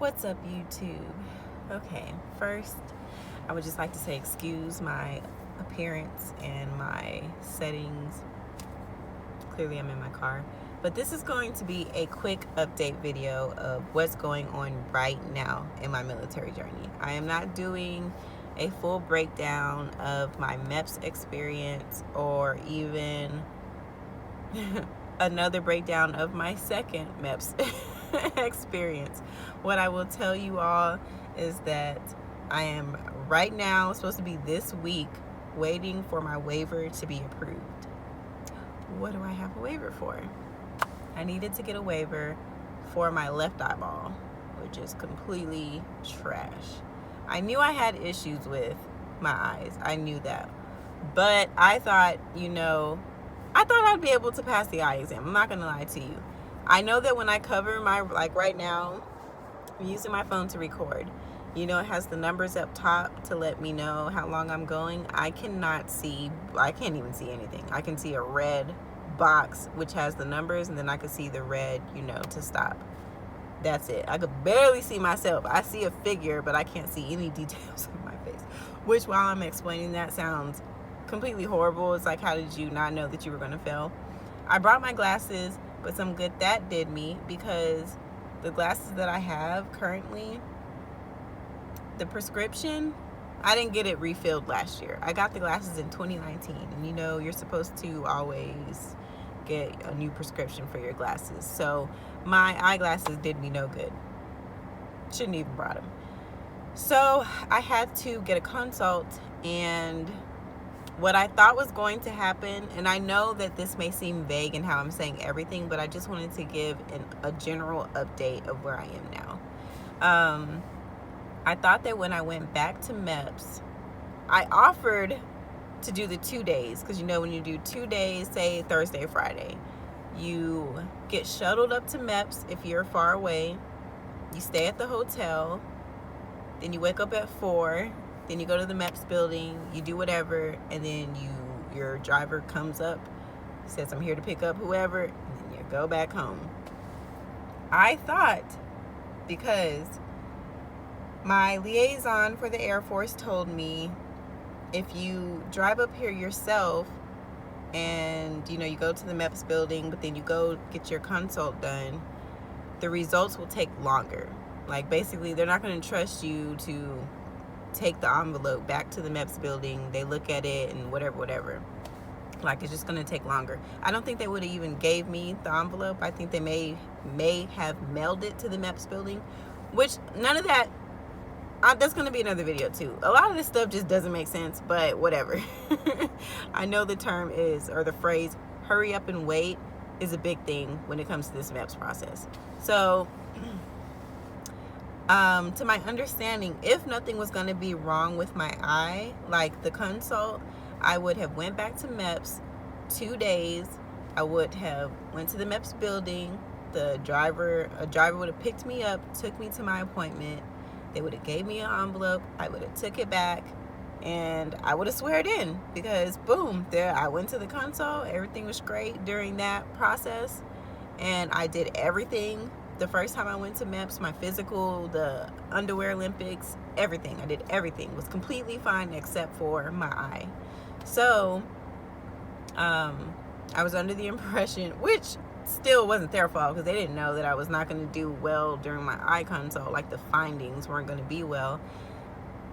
What's up, YouTube? Okay, first, I would just like to say excuse my appearance and my settings. Clearly, I'm in my car. But this is going to be a quick update video of what's going on right now in my military journey. I am not doing a full breakdown of my MEPS experience or even another breakdown of my second MEPS experience. What I will tell you all is that I am right now, supposed to be this week, waiting for my waiver to be approved. What do I have a waiver for? I needed to get a waiver for my left eyeball, which is completely trash. I knew I had issues with my eyes. I knew that. But I thought, I thought I'd be able to pass the eye exam. I'm not going to lie to you. I know that when I cover my, like right now, I'm using my phone to record. It has the numbers up top to let me know how long I'm going. I can't even see anything. I can see a red box which has the numbers, and then I can see the red, to stop. That's it. I could barely see myself. I see a figure, but I can't see any details of my face. Which, while I'm explaining that, sounds completely horrible. It's like, how did you not know that you were going to fail? I brought my glasses, but some good that did me, because the glasses that I have currently, the prescription, I didn't get it refilled last year. I got the glasses in 2019, and you're supposed to always get a new prescription for your glasses. So my eyeglasses did me no good. Shouldn't even brought them. So I had to get a consult, and what I thought was going to happen, and I know that this may seem vague in how I'm saying everything, but I just wanted to give a general update of where I am now. I thought that when I went back to MEPS, I offered to do the 2 days, because when you do 2 days, say Thursday, Friday, you get shuttled up to MEPS if you're far away, you stay at the hotel, then you wake up at 4, then you go to the MEPS building, you do whatever, and then your driver comes up, says, I'm here to pick up whoever, and then you go back home. I thought, because my liaison for the Air Force told me, if you drive up here yourself and, you go to the MEPS building, but then you go get your consult done, the results will take longer. Like, basically, they're not going to trust you to take the envelope back to the MEPS building. They look at it and whatever. Like, it's just going to take longer. I don't think they would have even gave me the envelope. I think they may have mailed it to the MEPS building, which none of that, that's going to be another video too. A lot of this stuff just doesn't make sense, but whatever. I know the term is, or the phrase, hurry up and wait is a big thing when it comes to this MEPS process. So, to my understanding, if nothing was going to be wrong with my eye, like the consult, I would have went back to MEPS 2 days. I would have went to the MEPS building. A driver would have picked me up, took me to my appointment. They would have gave me an envelope. I would have took it back, and I would have sweared in, because boom, there I went to the consult. Everything was great during that process, and I did everything. The first time I went to MEPS, my physical, the underwear Olympics, everything. I did everything. It was completely fine except for my eye. So, I was under the impression, which still wasn't their fault, because they didn't know that I was not going to do well during my eye consult. Like, the findings weren't going to be well.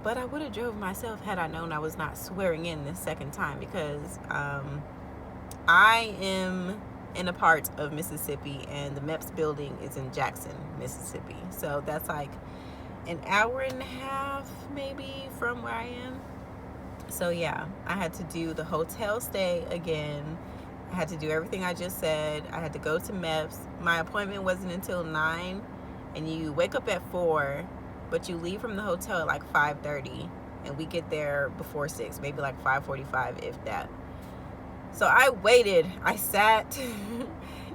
But I would have drove myself had I known I was not swearing in this second time, because I am in a part of Mississippi, and the MEPS building is in Jackson, Mississippi. So that's like an hour and a half maybe from where I am. So yeah, I had to do the hotel stay again. I had to do everything I just said. I had to go to MEPS. My appointment wasn't until 9, and you wake up at 4, but you leave from the hotel at like 5:30, and we get there before 6, maybe like 5:45, if that. So I waited. I sat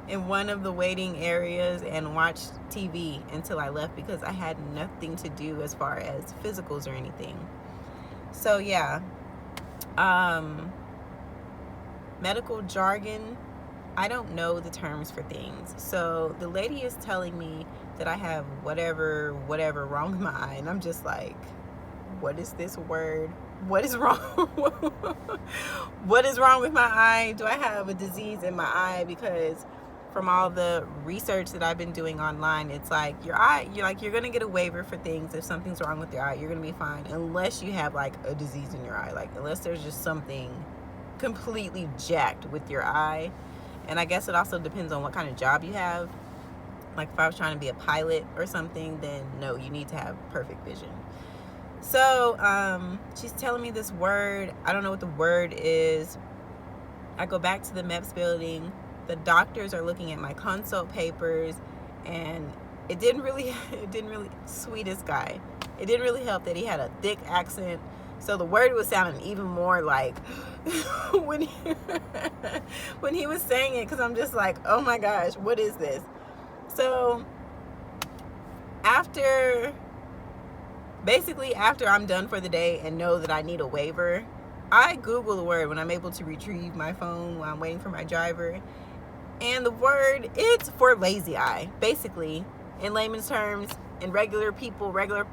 in one of the waiting areas and watched TV until I left, because I had nothing to do as far as physicals or anything. So yeah, medical jargon I don't know the terms for things. So the lady is telling me that I have whatever wrong with my eye, and I'm just like, what is this word? What is wrong? What is wrong with my eye? Do I have a disease in my eye? Because from all the research that I've been doing online, it's like your eye, you're gonna get a waiver for things. If something's wrong with your eye, you're gonna be fine, unless you have like a disease in your eye, like unless there's just something completely jacked with your eye. And I guess it also depends on what kind of job you have. Like if I was trying to be a pilot or something, then no, you need to have perfect vision. So she's telling me this word. I don't know what the word is. I go back to the MEPS building. The doctors are looking at my consult papers, and it didn't really, sweetest guy. It didn't really help that he had a thick accent. So the word was sounding even more like when he was saying it, because I'm just like, oh my gosh, what is this? So after I'm done for the day and know that I need a waiver, I Google the word when I'm able to retrieve my phone while I'm waiting for my driver. And the word, it's for lazy eye. Basically, in layman's terms, in regular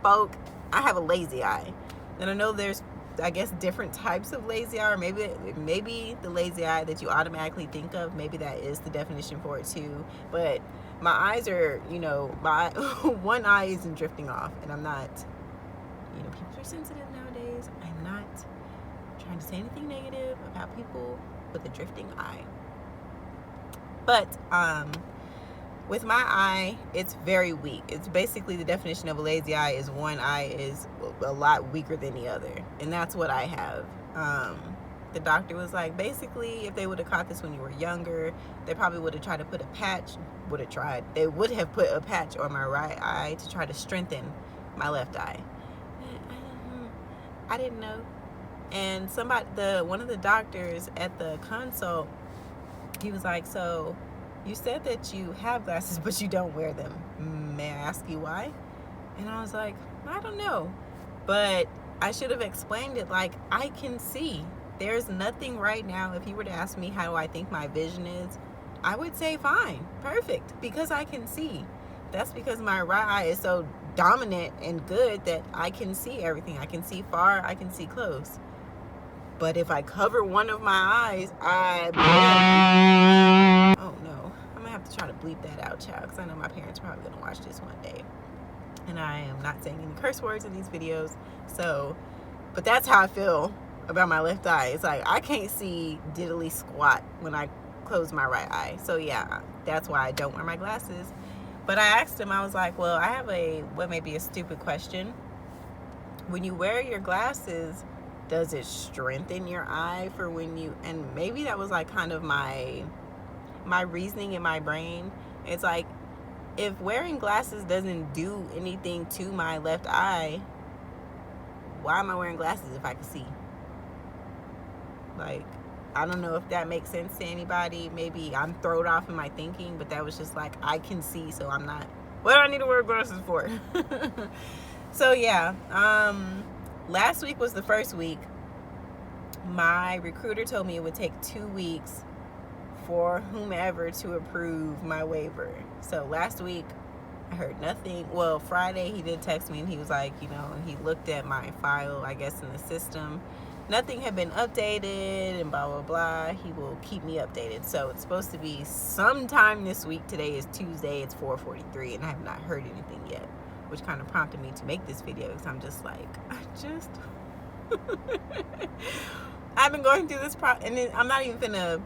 folk, I have a lazy eye. And I know there's, I guess, different types of lazy eye, or maybe the lazy eye that you automatically think of, maybe that is the definition for it too. But my eyes are, my one eye isn't drifting off, and I'm not, people are sensitive nowadays. I'm not trying to say anything negative about people with a drifting eye. But with my eye, it's very weak. It's basically the definition of a lazy eye is one eye is a lot weaker than the other. And that's what I have. The doctor was like, basically, if they would have caught this when you were younger, they probably would have tried to put a patch, they would have put a patch on my right eye to try to strengthen my left eye. I didn't know. And one of the doctors at the consult, he was like, so you said that you have glasses, but you don't wear them. May I ask you why? And I was like, I don't know. But I should have explained it like, I can see. There's nothing right now. If you were to ask me how do I think my vision is, I would say fine, perfect, because I can see. That's because my right eye is so dominant and good that I can see everything. I can see far, I can see close. But if I cover one of my eyes, oh no, I'm gonna have to try to bleep that out, child, because I know my parents are probably gonna watch this one day. And I am not saying any curse words in these videos. So, but that's how I feel about my left eye. It's like I can't see diddly squat when I close my right eye. So yeah, that's why I don't wear my glasses. But I asked him, I was like, well, I have what may be a stupid question. When you wear your glasses, does it strengthen your eye for when you, and maybe that was like kind of my reasoning in my brain. It's like, if wearing glasses doesn't do anything to my left eye, why am I wearing glasses if I can see? Like, I don't know if that makes sense to anybody. Maybe I'm thrown off in my thinking, but that was just like, I can see, so I'm not, what do I need to wear glasses for? So yeah, last week was the first week. My recruiter told me it would take 2 weeks for whomever to approve my waiver. So last week I heard nothing. Well, Friday he did text me and he was like, he looked at my file, I guess, in the system. Nothing had been updated and blah, blah, blah. He will keep me updated. So it's supposed to be sometime this week. Today is Tuesday. It's 4:43 and I have not heard anything yet, which kind of prompted me to make this video because I'm just like, I've been going through this and I'm not even gonna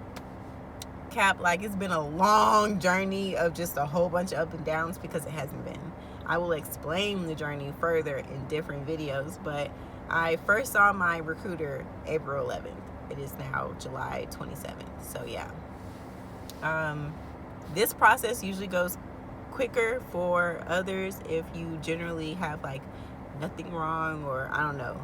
cap, like, it's been a long journey of just a whole bunch of up and downs, because it hasn't been. I will explain the journey further in different videos, but I first saw my recruiter April 11th. It is now July 27th. So yeah, this process usually goes quicker for others if you generally have like nothing wrong, or I don't know.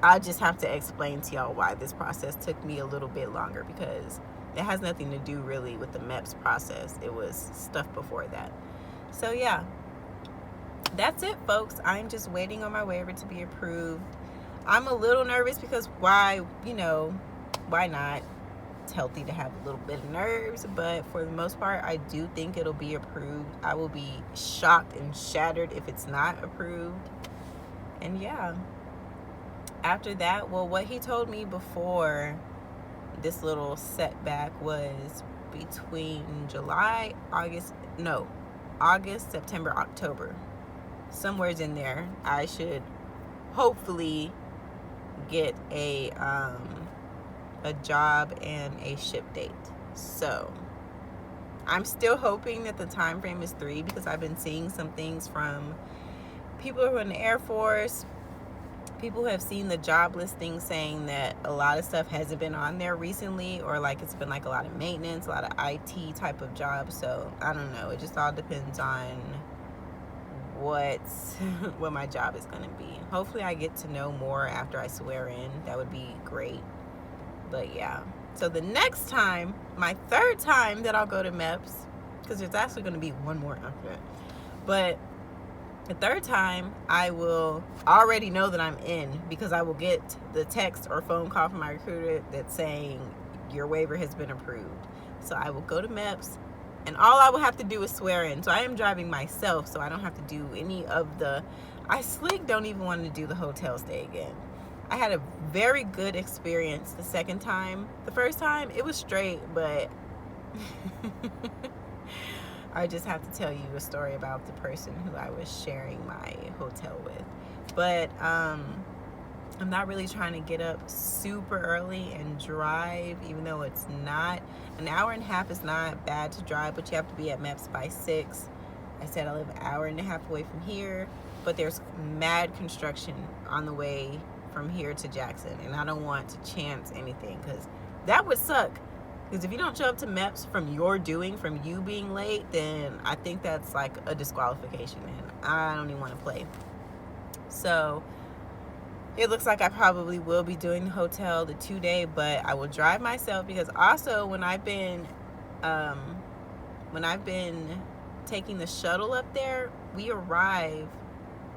I just have to explain to y'all why this process took me a little bit longer, because it has nothing to do really with the MEPS process. It was stuff before that. So yeah, that's it, folks. I'm just waiting on my waiver to be approved. I'm a little nervous because why not healthy to have a little bit of nerves, but for the most part, I do think it'll be approved. I will be shocked and shattered if it's not approved. And yeah, after that, well, what he told me before this little setback was between August, September, October. Somewhere's in there, I should hopefully get a job and a ship date. So I'm still hoping that the time frame is 3, because I've been seeing some things from people who are in the Air Force, people who have seen the job listing saying that a lot of stuff hasn't been on there recently, or like it's been like a lot of maintenance, a lot of IT type of jobs. So I don't know, it just all depends on what my job is going to be. Hopefully I get to know more after I swear in. That would be great. But yeah, so the next time, my 3rd time that I'll go to MEPS, because there's actually going to be one more after it, but the 3rd time I will already know that I'm in, because I will get the text or phone call from my recruiter that's saying your waiver has been approved. So I will go to MEPS, and all I will have to do is swear in. So I am driving myself, so I don't have to do any of the, I don't even want to do the hotel stay again. I had a very good experience the 2nd time. The 1st time, it was straight, but I just have to tell you a story about the person who I was sharing my hotel with. But I'm not really trying to get up super early and drive, even though it's not. An hour and a half is not bad to drive, but you have to be at MEPS by 6. I said I live an hour and a half away from here, but there's mad construction on the way from here to Jackson, and I don't want to chance anything, because that would suck. Because if you don't show up to MEPS from your doing, from you being late, then I think that's like a disqualification, and I don't even want to play. So it looks like I probably will be doing the hotel, the 2-day, but I will drive myself, because also when I've been taking the shuttle up there, we arrive,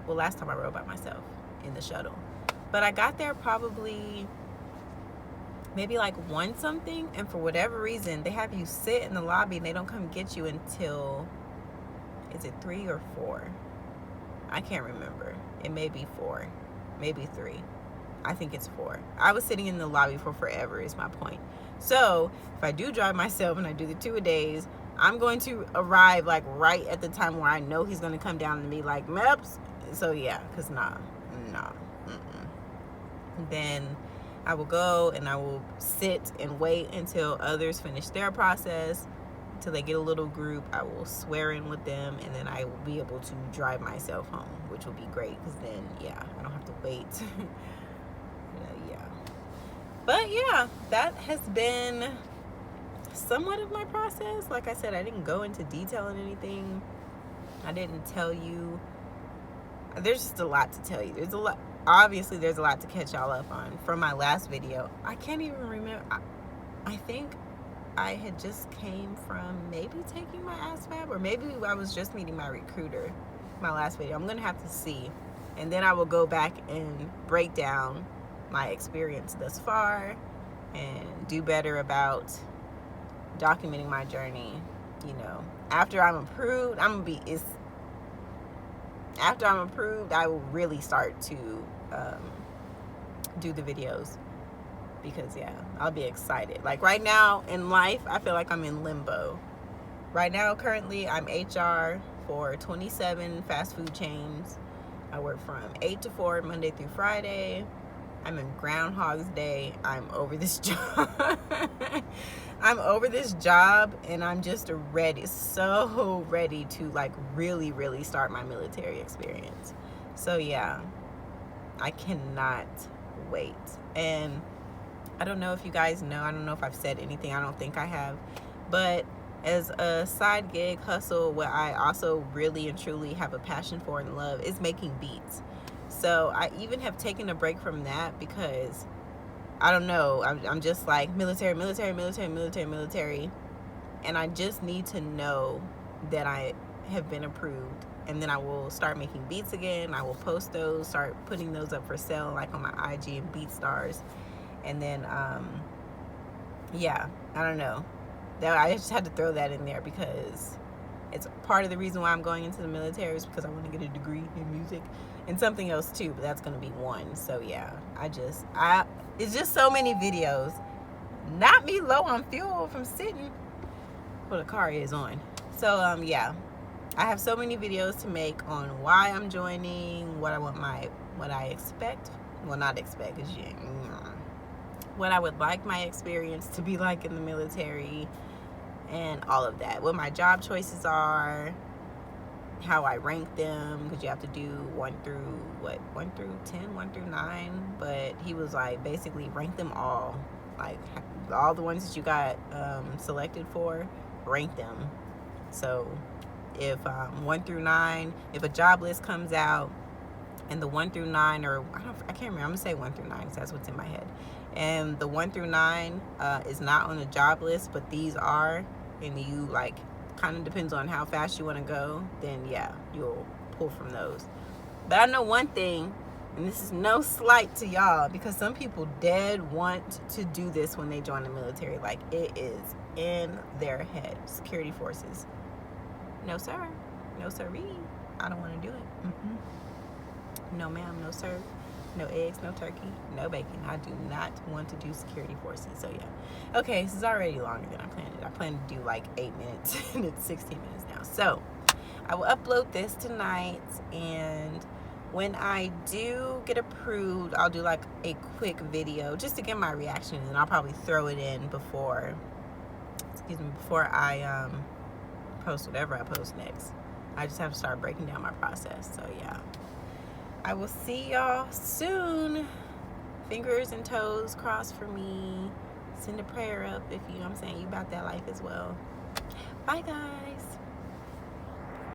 well, last time I rode by myself in the shuttle, but I got there probably maybe like 1 something, and for whatever reason they have you sit in the lobby and they don't come get you until, is it 3 or 4? I can't remember. It may be 4, maybe 3. I think it's 4. I was sitting in the lobby for forever is my point. So if I do drive myself and I do the 2-a-days, I'm going to arrive like right at the time where I know he's going to come down to me like, MEPS. So yeah, because nah. Then I will go and I will sit and wait until others finish their process, until they get a little group. I will swear in with them, and then I will be able to drive myself home, which will be great, because then, yeah, I don't have to wait. Yeah. But yeah, that has been somewhat of my process. Like I said, I didn't go into detail on anything. I didn't tell you. There's just a lot to tell you. Obviously there's a lot to catch y'all up on from my last video. I can't even remember. I think I had just came from maybe taking my ASVAB, or maybe I was just meeting my recruiter, my last video. I'm gonna have to see, and then I will go back and break down my experience thus far and do better about documenting my journey. You know, after I'm approved, after I'm approved, I will really start to do the videos, because yeah, I'll be excited. Like right now in life, I feel like I'm in limbo. Right now, currently, I'm HR for 27 fast food chains. I work from 8 to 4, Monday through Friday. I'm in Groundhog's Day. I'm over this job. I'm over this job, and I'm just ready, so ready to like really, really start my military experience. So yeah, I cannot wait. And I don't know if you guys know, I don't know if I've said anything, I don't think I have, but as a side gig hustle, what I also really and truly have a passion for and love is making beats. So I even have taken a break from that, because I don't know, I'm just like military, and I just need to know that I have been approved, and then I will start making beats again. I will post those, start putting those up for sale, like on my IG and BeatStars, and then yeah, I don't know. I just had to throw that in there because it's part of the reason why I'm going into the military is because I want to get a degree in music and something else too, but that's going to be one. So yeah, it's just so many videos. Not me low on fuel from sitting. Well, the car is on. So yeah, I have so many videos to make on why I'm joining, what I expect. Well, not expect, because what I would like my experience to be like in the military, and all of that. What my job choices are, how I rank them, because you have to do 1 through 10, 1 through 9. But he was like, basically rank them all, like all the ones that you got selected for, rank them. So if 1 through 9, if a job list comes out and the 1 through 9, or I can't remember, I'm gonna say 1 through 9 because that's what's in my head, and the 1 through 9 is not on the job list, but these are, and you like, kind of depends on how fast you want to go, then yeah, you'll pull from those. But I know one thing, and this is no slight to y'all, because some people dead want to do this when they join the military. Like, it is in their head. Security forces. No sir, no sirree, I don't want to do it. No ma'am, no sir, no eggs, no turkey, no bacon. I do not want to do security forces. So yeah, okay, this is already longer than I planned it. I planned to do like 8 minutes and it's 16 minutes now. So I will upload this tonight, and when I do get approved, I'll do like a quick video just to get my reaction, and I'll probably throw it in before I post whatever I post next. I just have to start breaking down my process. So yeah, I will see y'all soon. Fingers and toes crossed for me. Send a prayer up if you know what I'm saying, you about that life as well. Bye guys.